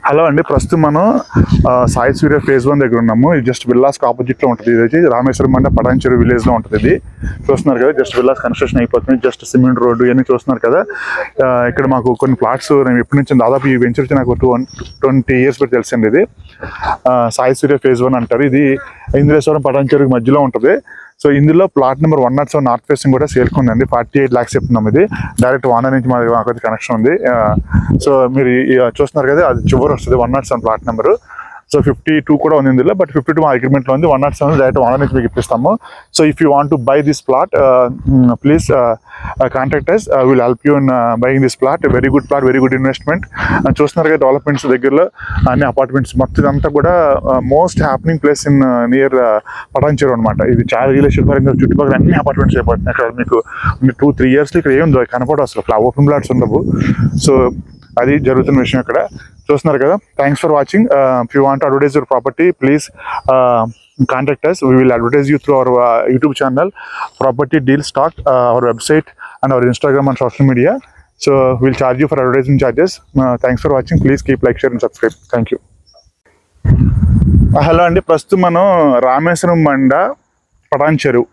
Hello అండి, ప్రస్తుతం మనం సాయి సూర్య ఫేజ్ 1 దగ్గర ఉన్నాము. ఇది జస్ట్ విల్లాస్కి ఆపోజిట్లో ఉంటుంది. ఇది వచ్చి రామేశ్వరం మండ పటాన్చెరు విలేజ్లో ఉంటుంది. ఇది చూస్తున్నారు కదా, జస్ట్ విల్లాస్ కన్స్ట్రక్షన్ అయిపోతుంది. జస్ట్ సిమెంట్ రోడ్డు ఇవన్నీ చూస్తున్నారు కదా. ఇక్కడ మాకు కొన్ని ప్లాట్స్ నేను ఎప్పటి నుంచి దాదాపు ఈ వెంచర్ వచ్చి నాకు 20 years బట్టి తెలిసింది. ఇది సాయి సూర్య ఫేజ్ 1 అంటారు. ఇది ఇంద్రేశ్వరం పటాన్చెరుకి మధ్యలో ఉంటుంది. సో ఇందులో ప్లాట్ నెంబర్ 107 నార్త్ ఫేసింగ్ కూడా సేల్కుందండి. 48 lakhs చెప్తున్నాం. ఇది డైరెక్ట్ ఓనర్ నుంచి మాకు కనెక్షన్ ఉంది. సో మీరు చూస్తున్నారు కదా, అది చివరి వస్తుంది 107 ప్లాట్ నెంబరు. సో 52 కూడా ఉంది ఇందులో, బట్ 52 మా అగ్రిమెంట్లో ఉంది. 107 డైరెక్ట్ ఓనర్ నుంచి మీకు ఇప్పిస్తాము. So if you want to buy this plot, please contact us. Will help you in buying this plot. Very good plot, very good investment. చూస్తున్నారు కదా, డెవలప్మెంట్స్ దగ్గరలో అన్ని అపార్ట్మెంట్స్ మొత్తం ఇదంతా కూడా most happening place in near Patancheru అనమాట. ఇది చాలా రియల్ ఎస్టేట్ పరంగా చుట్టుపక్కల అన్ని అపార్ట్మెంట్స్ అయిపోతున్నాయి. అక్కడ మీకు 2-3 yearsలో ఇక్కడ ఏం కనపడవు, అసలు ఓపెన్ ప్లాట్స్ ఉండవు. సో అది జరుగుతున్న విషయం ఇక్కడ చూస్తున్నారు కదా. Thanks for watching. If you want to advertise your property, please contact us. We will advertise you through our YouTube channel, Property Deal Stock, our website and our Instagram and social media. So we'll charge you for advertising charges. Thanks for watching. Please keep like, share and subscribe. Thank you. Hello అండి, ప్రస్తుతం మనం రామేశ్వరం మండ పటాన్చెరు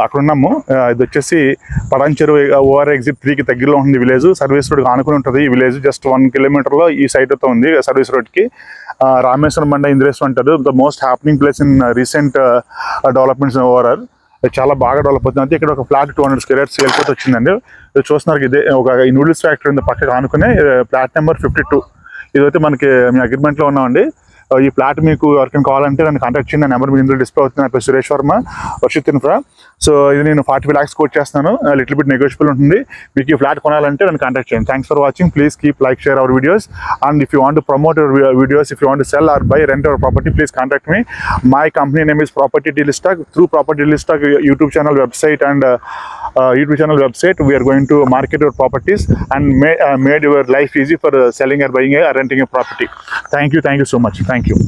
అక్కడ ఉన్నాము. ఇది వచ్చేసి Patancheru OR exit 3కి దగ్గరలో ఉంది విలేజ్. సర్వీస్ రోడ్కి ఆనుకుని ఉంటుంది ఈ విలేజ్. జస్ట్ 1 kilometerలో ఈ సైడ్తో ఉంది సర్వీస్ రోడ్కి. రామేశ్వరం మండ ఇంద్రేశ్వరం అంటారు. The most happening place in recent developments overall. చాలా బాగా డెవలప్ అవుతుంది. ఇక్కడ ఒక ఫ్లాట్ 200 square సేల్ కూడా వచ్చిందండి. చూస్తున్నారు, ఇదే ఒక నూడిల్స్ ఫ్యాక్టరీ ఉంది పక్కకి ఆనుకునే. Flat number 52. ఇదైతే మనకి మీ అగ్రిమెంట్లో ఉన్నామండి. ఈ ప్లాట్ మీకు ఎవరికైనా కావాలంటే నన్ను కాంటాక్ట్ చేయండి. నా నెంబర్ మీకు ఇందులో డిస్ప్లే అవుతుంది. నా పేరు సురేష్ వర్మ, వర్షిత్ ఇన్ఫ్రా. సో ఇది నేను 45 lakhs కోట్ చేస్తాను. లిటిల్ బిట్ నెగోషియబుల్ ఉంటుంది. మీకు ఈ ఫ్లాట్ కొనాలంటే నన్ను కాంటాక్ట్ చేయండి. Thanks for watching. Please keep like, share our videos. And if you want to promote your videos, if you want to sell or buy, rent our property, please contact me. My company name is Property Deal Stock. Through Property Deal Stock YouTube channel, website and we are going to market your properties and made your life easy for selling or buying or renting a property. Thank you so much. Thank you.